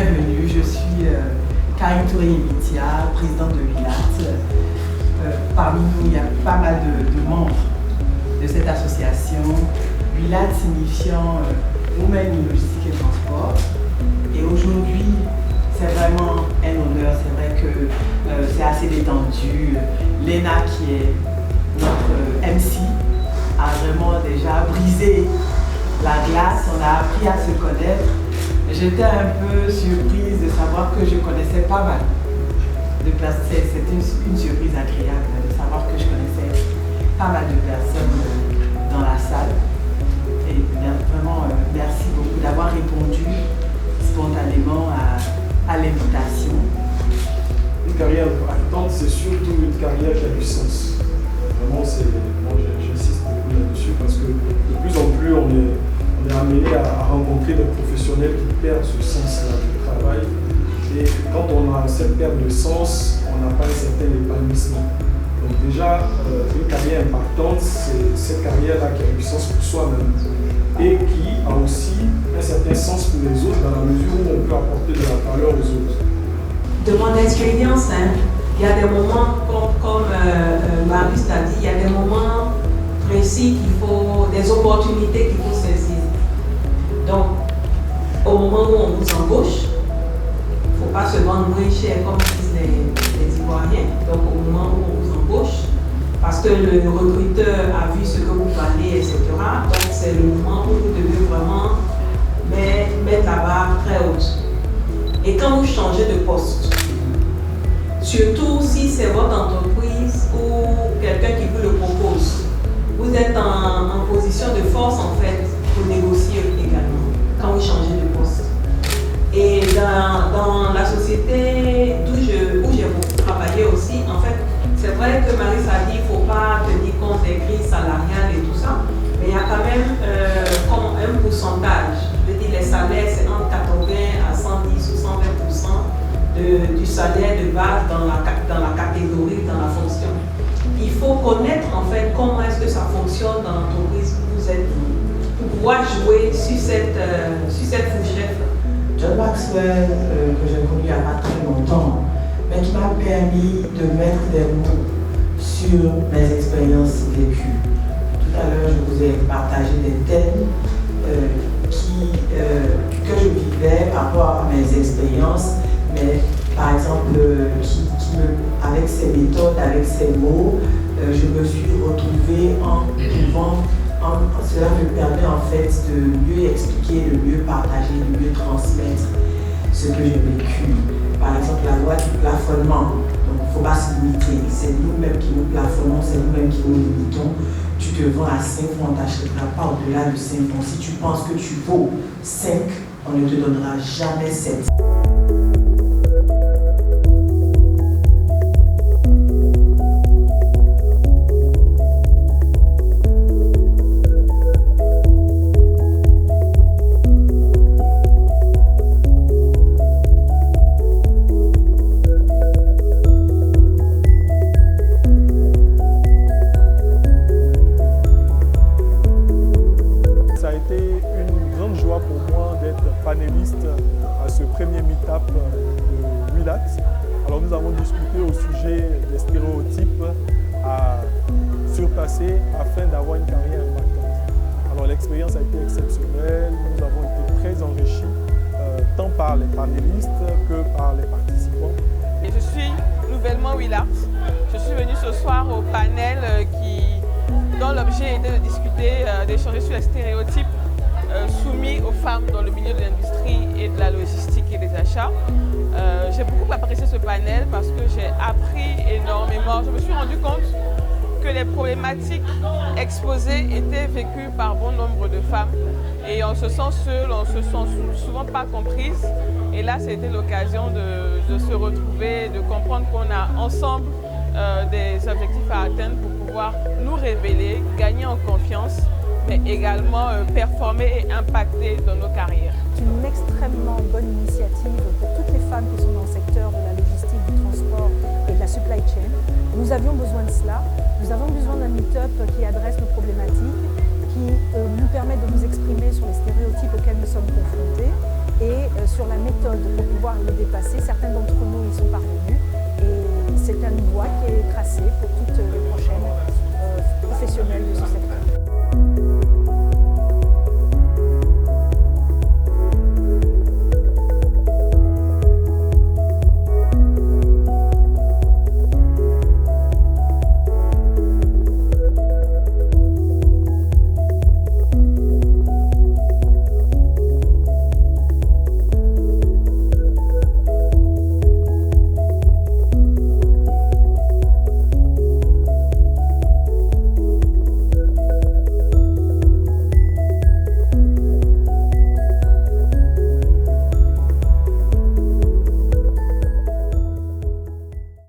bienvenue. Je suis Karine Touré-Ibitia, présidente de WILAT. Parmi nous, il y a pas mal de membres de cette association. WILAT signifiant Women in Logistique et Transport. Et aujourd'hui, c'est vraiment un honneur. C'est vrai que c'est assez détendu. Léna, qui est notre MC, a vraiment déjà brisé la glace. On a appris à se connaître. J'étais un peu surprise de savoir que je connaissais pas mal de personnes. C'était une surprise agréable de savoir que je connaissais pas mal de personnes dans la salle. Et bien, vraiment, merci beaucoup d'avoir répondu spontanément à l'invitation. Une carrière impactante, c'est surtout une carrière qui a du sens. Vraiment, j'insiste beaucoup là-dessus parce que de plus en plus, on est amené à rencontrer des professionnels qui perdent ce sens-là du travail. Et quand on a cette perte de sens, on n'a pas un certain épanouissement. Donc déjà, une carrière impactante, c'est cette carrière-là qui a du sens pour soi-même et qui a aussi un certain sens pour les autres dans la mesure où on peut apporter de la valeur aux autres. De mon expérience, il y a des moments, comme Marius l'a dit, il y a des moments précis des opportunités qu'il faut saisir. Donc, au moment où on vous embauche, il ne faut pas se vendre moins cher comme disent les Ivoiriens. Donc, au moment où on vous embauche, parce que le recruteur a vu ce que vous valez, etc. Donc, c'est le moment où vous devez vraiment mettre la barre très haute. Et quand vous changez de poste, surtout si c'est votre entreprise ou quelqu'un qui vous le propose, vous êtes en position de force en fait pour négocier également quand vous changez de poste. Et dans la société où j'ai beaucoup travaillé aussi, en fait, c'est vrai que Marie a dit qu'il ne faut pas tenir compte des grilles salariales et tout ça, mais il y a quand même comme un pourcentage. Je veux dire, les salaires, c'est entre 80 à 110 ou 120% du salaire de base dans la catégorie, dans la fonction. Il faut connaître en fait comment est-ce que ça fonctionne dans l'entreprise où vous êtes pour pouvoir jouer sur cette fourchette. John Maxwell, que j'ai connu il n'y a pas très longtemps, mais qui m'a permis de mettre des mots sur mes expériences vécues. Tout à l'heure, je vous ai partagé des thèmes que je vivais par rapport à mes expériences, mais par exemple, avec ces méthodes, avec ces mots, je me suis retrouvée en trouvant. Cela me permet en fait de mieux expliquer, de mieux partager, de mieux transmettre ce que j'ai vécu. Par exemple, la loi du plafonnement. Donc, il ne faut pas se limiter. C'est nous-mêmes qui nous plafonnons, c'est nous-mêmes qui nous limitons. Tu te vends à 5 francs, on ne t'achètera pas au-delà de 5 francs. Si tu penses que tu vaux 5, on ne te donnera jamais 7. Panéliste à ce premier meet-up de WILAT. Alors nous avons discuté au sujet des stéréotypes à surpasser afin d'avoir une carrière impactante. Alors l'expérience a été exceptionnelle, nous avons été très enrichis tant par les panélistes que par les participants. Et je suis nouvellement WILAT. Je suis venue ce soir au panel dont l'objet était de discuter, d'échanger sur les stéréotypes soumis aux femmes dans le milieu de l'industrie et de la logistique et des achats. J'ai beaucoup apprécié ce panel parce que j'ai appris énormément. Je me suis rendu compte que les problématiques exposées étaient vécues par bon nombre de femmes et on se sent seul, on se sent souvent pas comprise. Et là, c'était l'occasion de se retrouver, de comprendre qu'on a ensemble des objectifs à atteindre pour pouvoir nous révéler, gagner en confiance, mais également performer et impacter dans nos carrières. C'est une extrêmement bonne initiative pour toutes les femmes qui sont dans le secteur de la logistique, du transport et de la supply chain. Nous avions besoin de cela. Nous avons besoin d'un meet-up qui adresse nos problématiques, qui nous permet de nous exprimer sur les stéréotypes auxquels nous sommes confrontés et sur la méthode pour pouvoir le dépasser. Certains d'entre